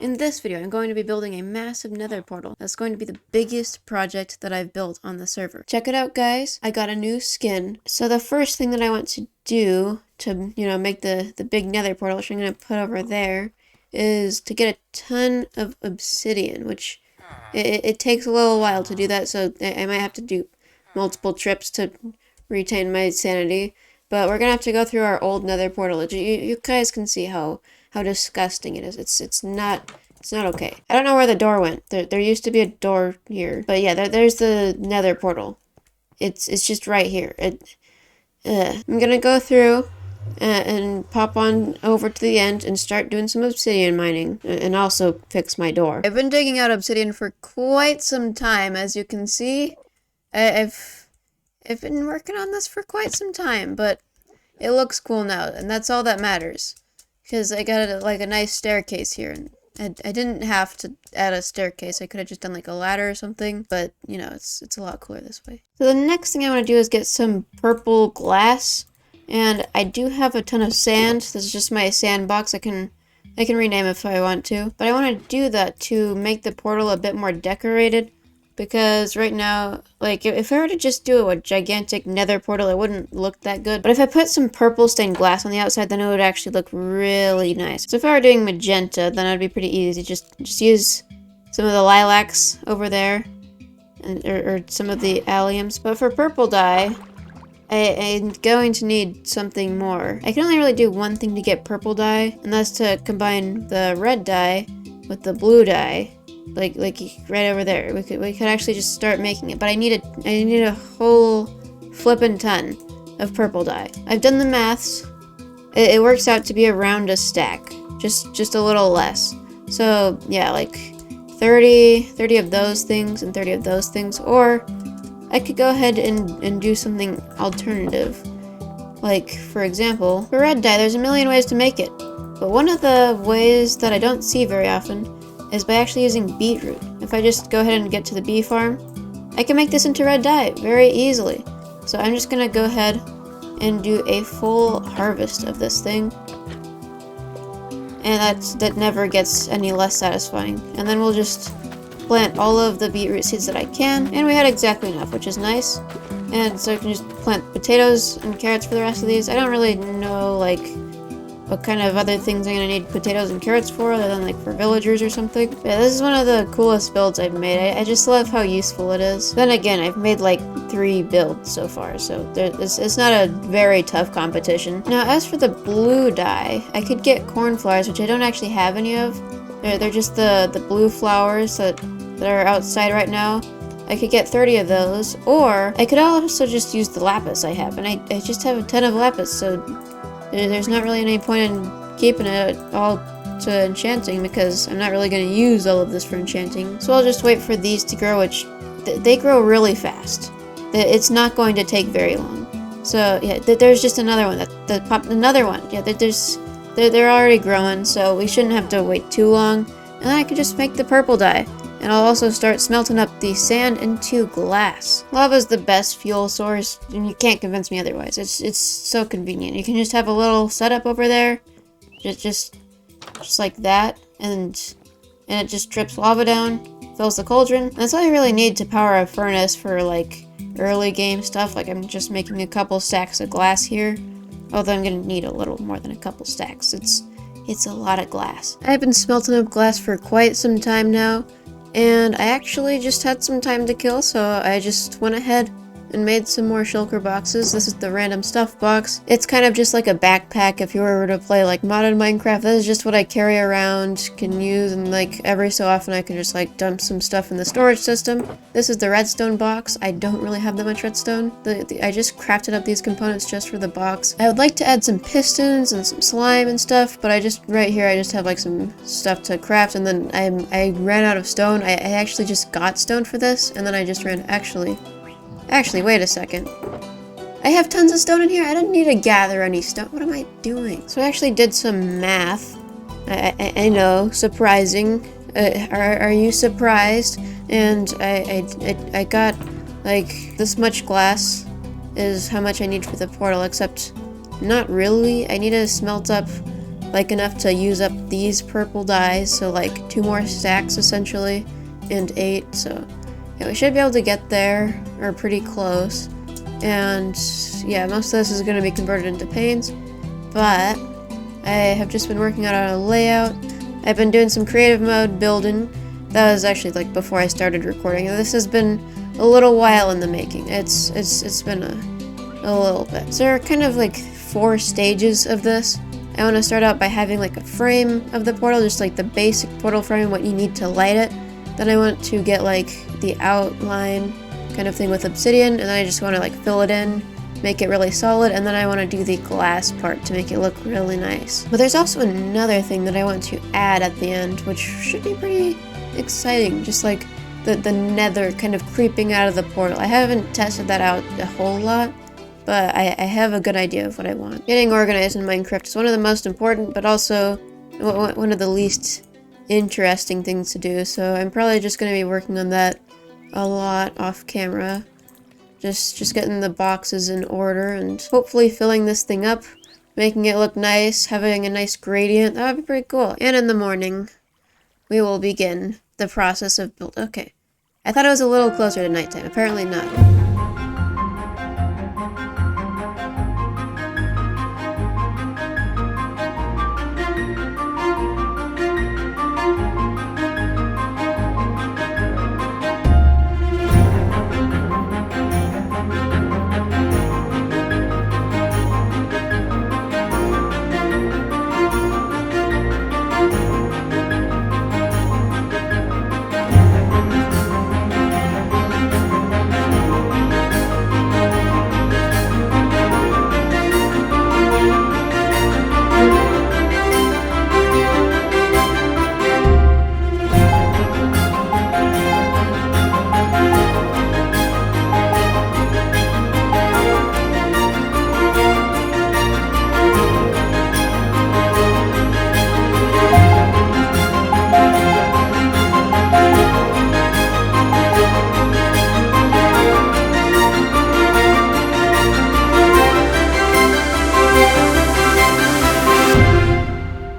In this video, I'm going to be building a massive nether portal. That's going to be the biggest project that I've built on the server. Check it out, guys. I got a new skin. So the first thing that I want to do to, make the big nether portal, which I'm going to put over there, is to get a ton of obsidian, which it takes a little while to do that, so I might have to do multiple trips to retain my sanity. But we're gonna have to go through our old nether portal. You guys can see how disgusting it is. It's not okay. I don't know where the door went. There used to be a door here, but yeah, there's the nether portal. It's just right here. I'm gonna go through and pop on over to the end and start doing some obsidian mining and also fix my door. I've been digging out obsidian for quite some time, as you can see. I've been working on this for quite some time, but it looks cool now, and that's all that matters. Because I got a nice staircase here, and I didn't have to add a staircase. I could have just done like a ladder or something, but it's a lot cooler this way. So the next thing I want to do is get some purple glass, and I do have a ton of sand. This is just my sandbox. I can rename it if I want to, but I want to do that to make the portal a bit more decorated. Because right now, like, if I were to just do a gigantic nether portal, it wouldn't look that good. But if I put some purple stained glass on the outside, then it would actually look really nice. So if I were doing magenta, then it'd be pretty easy. Just use some of the lilacs over there, or some of the alliums. But for purple dye, I'm going to need something more. I can only really do one thing to get purple dye, and that's to combine the red dye with the blue dye. Like right over there. We could actually just start making it, but I need a whole flippin' ton of purple dye. I've done the maths. It works out to be around a stack, just a little less. So yeah, like 30 of those things and 30 of those things, or I could go ahead and do something alternative. Like, for example, for red dye, there's a million ways to make it, but one of the ways that I don't see very often is by actually using beetroot. If I just go ahead and get to the bee farm, I can make this into red dye very easily. So I'm just gonna go ahead and do a full harvest of this thing. And that never gets any less satisfying. And then we'll just plant all of the beetroot seeds that I can, and we had exactly enough, which is nice. And so I can just plant potatoes and carrots for the rest of these. I don't really know, like, what kind of other things I'm gonna need potatoes and carrots for, other than like for villagers or something. Yeah, this is one of the coolest builds I've made. I just love how useful it is. Then again, I've made like 3 builds so far, so it's not a very tough competition. Now, as for the blue dye, I could get cornflowers, which I don't actually have any of. They're just the blue flowers that are outside right now. I could get 30 of those, or I could also just use the lapis I have, and I just have a ton of lapis, so there's not really any point in keeping it all to enchanting, because I'm not really going to use all of this for enchanting. So I'll just wait for these to grow, which they grow really fast. It's not going to take very long. So yeah, there's just another one that popped. Another one. Yeah, they're already growing, so we shouldn't have to wait too long. And then I could just make the purple dye. And I'll also start smelting up the sand into glass. Lava's the best fuel source, and you can't convince me otherwise. It's so convenient. You can just have a little setup over there, just like that, and it just drips lava down, fills the cauldron. And that's all you really need to power a furnace for like early game stuff. Like, I'm just making a couple stacks of glass here, although I'm gonna need a little more than a couple stacks. It's a lot of glass. I've been smelting up glass for quite some time now. And I actually just had some time to kill, so I just went ahead and made some more shulker boxes. This is the random stuff box. It's kind of just like a backpack if you were to play like modded Minecraft. That is just what I carry around, can use, and like every so often I can just like dump some stuff in the storage system. This is the redstone box. I don't really have that much redstone. I just crafted up these components just for the box. I would like to add some pistons and some slime and stuff, but right here I just have like some stuff to craft, and then I ran out of stone. I actually just got stone for this, and then I just ran Actually, wait a second. I have tons of stone in here. I didn't need to gather any stone. What am I doing? So I actually did some math. I know, surprising. Are you surprised? And I got like this much glass is how much I need for the portal, except not really. I need to smelt up like enough to use up these purple dyes, so like 2 more stacks essentially, and 8, so yeah, we should be able to get there, or pretty close. And yeah, most of this is going to be converted into panes, but I have just been working out a layout. I've been doing some creative mode building. That was actually like before I started recording. This has been a little while in the making. It's been a little bit. So there are kind of like 4 stages of this. I want to start out by having like a frame of the portal, just like the basic portal frame, what you need to light it. Then I want to get like the outline kind of thing with obsidian, and then I just want to like fill it in, make it really solid, and then I want to do the glass part to make it look really nice. But there's also another thing that I want to add at the end, which should be pretty exciting, just like the nether kind of creeping out of the portal. I haven't tested that out a whole lot, but I have a good idea of what I want. Getting organized in Minecraft is one of the most important, but also one of the least interesting things to do, so I'm probably just going to be working on that a lot off camera. Just getting the boxes in order and hopefully filling this thing up, making it look nice, having a nice gradient. That would be pretty cool. And in the morning, we will begin the process of build. Okay. I thought it was a little closer to nighttime. Apparently not.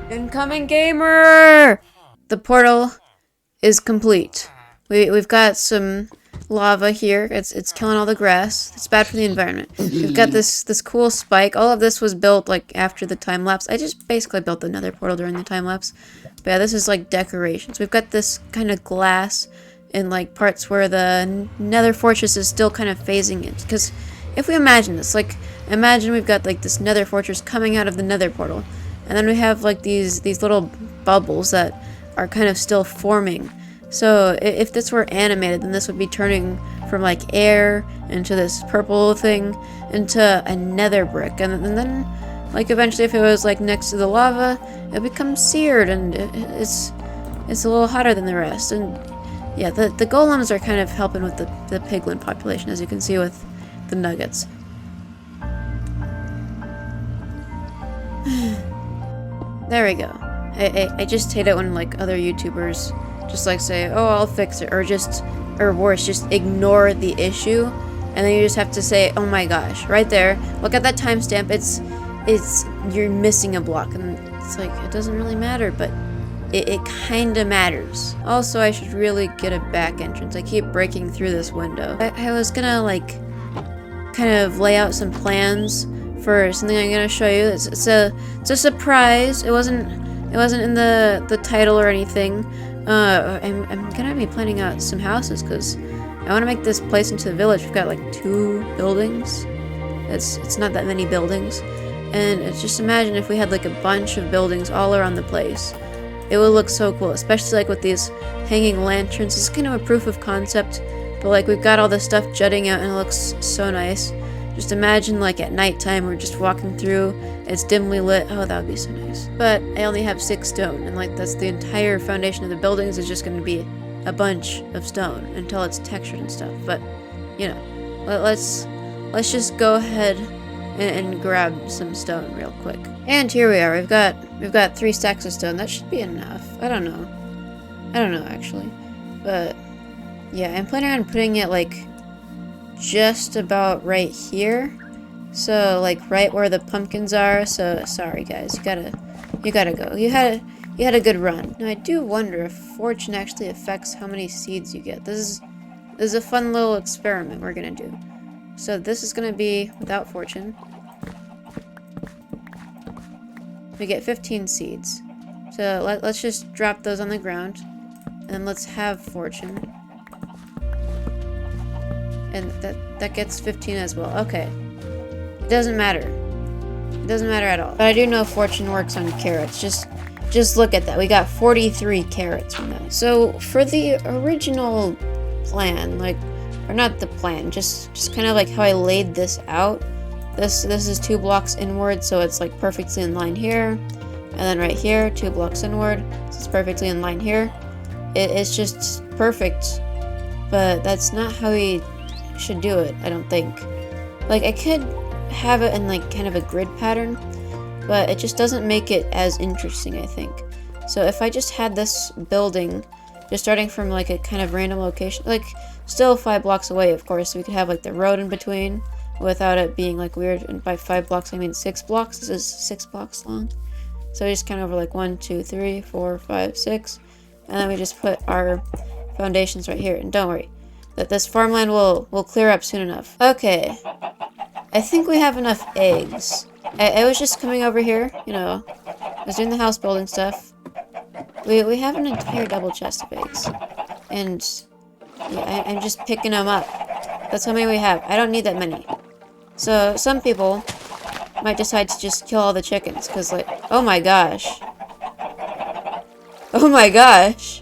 Incoming gamer! The portal is complete. We've got some lava here. It's killing all the grass. It's bad for the environment. We've got this cool spike. All of this was built like after the time lapse. I just basically built the nether portal during the time lapse. But yeah, this is like decorations. We've got this kind of glass in like parts where the nether fortress is still kind of phasing in. Because if we imagine this, like imagine we've got like this nether fortress coming out of the nether portal. And then we have like these little bubbles that are kind of still forming. So if this were animated, then this would be turning from like air into this purple thing into a nether brick. And then like eventually if it was like next to the lava, it becomes seared and it's a little hotter than the rest. And yeah, the golems are kind of helping with the piglin population, as you can see with the nuggets. There we go. I just hate it when like other YouTubers just like say, oh, I'll fix it, or worse, just ignore the issue, and then you just have to say, oh my gosh, right there, look at that timestamp, it's you're missing a block, and it's like, it doesn't really matter, but it kinda matters. Also, I should really get a back entrance. I keep breaking through this window. I was gonna like kind of lay out some plans for something I'm gonna show you. It's a surprise. It wasn't in the title or anything. I'm gonna be planning out some houses because I want to make this place into a village. We've got like 2 buildings. It's not that many buildings, and it's just imagine if we had like a bunch of buildings all around the place. It would look so cool, especially like with these hanging lanterns. It's kind of a proof of concept, but like we've got all this stuff jutting out and it looks so nice. Just imagine like at nighttime we're just walking through, it's dimly lit. Oh, that would be so nice. But I only have 6 stone, and like that's the entire foundation of the buildings is just going to be a bunch of stone until it's textured and stuff. But you know, let's just go ahead and grab some stone real quick. And here we are. We've got 3 stacks of stone. That should be enough. I don't know actually, but yeah, I'm planning on putting it like just about right here, so like right where the pumpkins are. So sorry guys, you gotta You gotta go. You had a good run. Now I do wonder if fortune actually affects how many seeds you get. This is a fun little experiment we're gonna do. So this is gonna be without fortune. We get 15 seeds. So let's just drop those on the ground. And then let's have fortune. And that gets 15 as well. Okay. It doesn't matter. It doesn't matter at all. But I do know fortune works on carrots. Just look at that. We got 43 carrots from that. So for the original plan, like, or not the plan, just kind of like how I laid this out. This is 2 blocks inward, so it's like perfectly in line here. And then right here, 2 blocks inward, so it's perfectly in line here. It's just perfect. But that's not how we should do it, I don't think. Like, I could have it in like kind of a grid pattern, but it just doesn't make it as interesting, I think. So if I just had this building just starting from like a kind of random location, like still 5 blocks away, of course, so we could have like the road in between without it being like weird. And by 5 blocks I mean 6 blocks. This is 6 blocks long, so we just kind of over like 1 2 3 4 5 6, and then we just put our foundations right here. And don't worry, that this farmland will clear up soon enough. Okay, I think we have enough eggs. I was just coming over here, you know, I was doing the house building stuff. We have an entire double chest of eggs, and yeah, I'm just picking them up. That's how many we have. I don't need that many. So some people might decide to just kill all the chickens, because like, oh my gosh. Oh my gosh.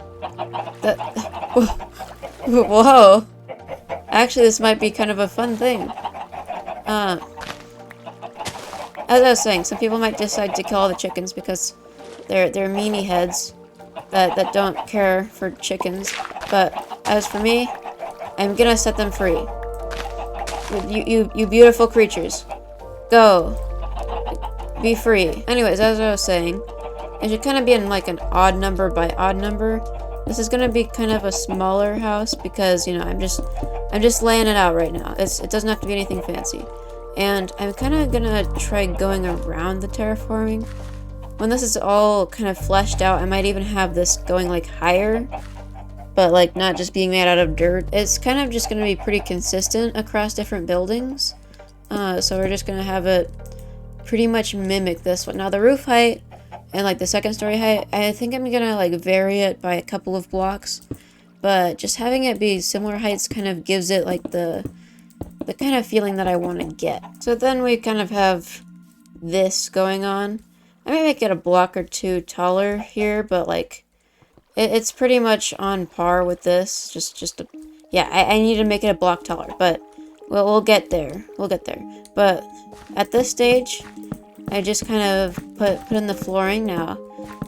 Whoa. Actually, this might be kind of a fun thing. As I was saying, some people might decide to kill all the chickens because they're meanie heads that don't care for chickens. But as for me, I'm gonna set them free. You beautiful creatures, go, be free. Anyways, as I was saying, it should kind of be in like an odd number by odd number. This is gonna be kind of a smaller house because, you know, I'm just laying it out right now. It doesn't have to be anything fancy. And I'm kind of gonna try going around the terraforming. When this is all kind of fleshed out, I might even have this going like higher, but like not just being made out of dirt. It's kind of just gonna be pretty consistent across different buildings. So we're just gonna have it pretty much mimic this one. Now the roof height and like the second story height, I think I'm gonna like vary it by a couple of blocks, but just having it be similar heights kind of gives it like the kind of feeling that I want to get. So then we kind of have this going on. I might make it a block or 2 taller here, but like it's pretty much on par with this. Yeah, I need to make it a block taller, but we'll get there. We'll get there. But at this stage, I just kind of put in the flooring now.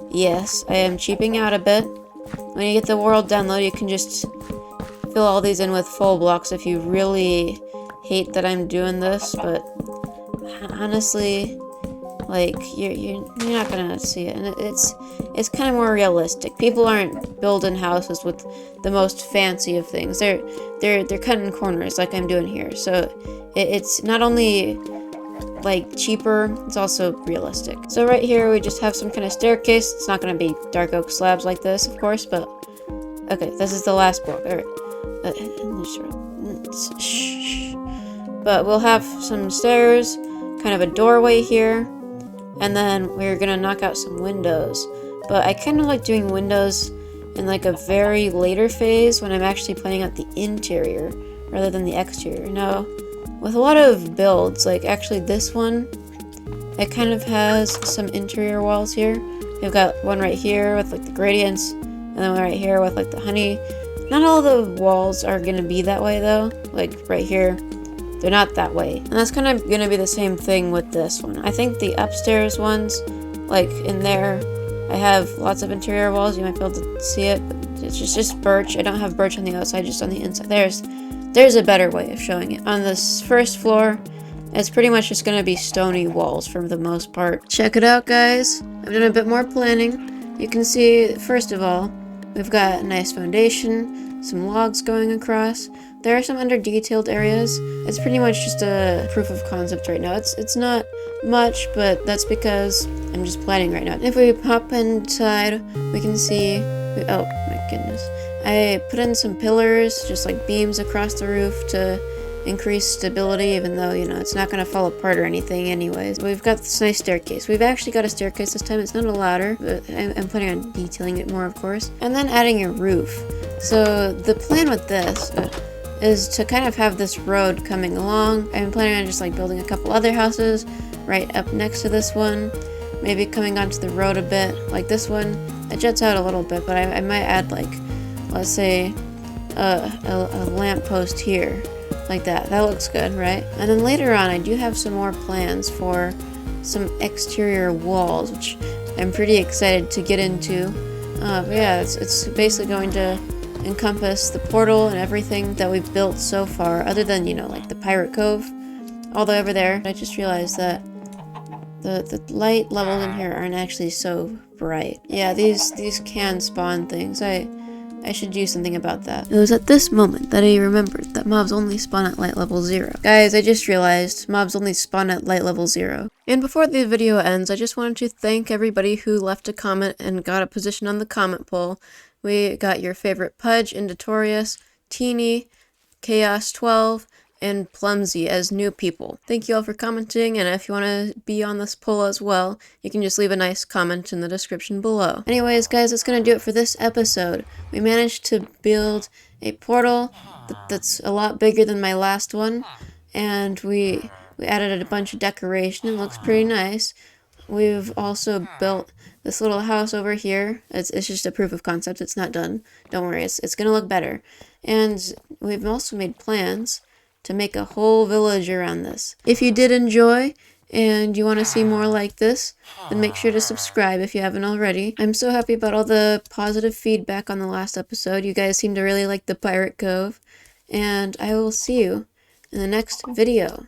Yes, I am cheaping out a bit. When you get the world download, you can just fill all these in with full blocks if you really hate that I'm doing this, but honestly, like, you're not gonna see it, and it's kind of more realistic. People aren't building houses with the most fancy of things. They're cutting corners like I'm doing here. So it's not only like cheaper, it's also realistic. So right here we just have some kind of staircase. It's not gonna be dark oak slabs like this, of course, but okay, this is the last block. All right. But we'll have some stairs, kind of a doorway here, and then we're gonna knock out some windows. But I kind of like doing windows in like a very later phase when I'm actually planning out the interior rather than the exterior. Now, with a lot of builds, like actually this one, it kind of has some interior walls here. We've got one right here with like the gradients, and then one right here with like the honey. Not all the walls are gonna be that way though. Like right here, they're not that way. And that's kind of gonna be the same thing with this one. I think the upstairs ones, like in there, I have lots of interior walls. You might be able to see it, but it's just birch. I don't have birch on the outside, just on the inside. There's a better way of showing it. On this first floor, it's pretty much just gonna be stony walls for the most part. Check it out, guys. I've done a bit more planning. You can see, first of all, we've got a nice foundation, some logs going across. There are some under-detailed areas. It's pretty much just a proof of concept right now. It's not much, but that's because I'm just planning right now. If we pop inside, we can see, oh my goodness. I put in some pillars, just like beams across the roof to increase stability, even though, you know, it's not going to fall apart or anything anyways. We've got this nice staircase. We've actually got a staircase this time. It's not a ladder, but I'm planning on detailing it more, of course. And then adding a roof. So the plan with this is to kind of have this road coming along. I'm planning on just like building a couple other houses right up next to this one. Maybe coming onto the road a bit, like this one. It jets out a little bit, but I might add like, let's say, a lamppost here. Like that. That looks good, right? And then later on, I do have some more plans for some exterior walls, which I'm pretty excited to get into. But yeah, it's basically going to encompass the portal and everything that we've built so far, other than, you know, like the Pirate Cove, all the way over there. I just realized that the light levels in here aren't actually so bright. Yeah, these can spawn things. I should do something about that. It was at this moment that I remembered that mobs only spawn at light level 0. Guys, I just realized mobs only spawn at light level 0. And before the video ends, I just wanted to thank everybody who left a comment and got a position on the comment poll. We got your favorite Pudge, Indotorius, Teeny, Chaos 12, and Plumsy as new people. Thank you all for commenting, and if you want to be on this poll as well, you can just leave a nice comment in the description below. Anyways, guys, that's going to do it for this episode. We managed to build a portal that's a lot bigger than my last one, and we added a bunch of decoration. It looks pretty nice. We've also built this little house over here. It's just a proof of concept. It's not done. Don't worry, it's going to look better. And we've also made plans to make a whole village around this. If you did enjoy and you want to see more like this, then make sure to subscribe if you haven't already. I'm so happy about all the positive feedback on the last episode. You guys seem to really like the Pirate Cove. And I will see you in the next video.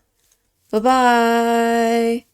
Bye-bye!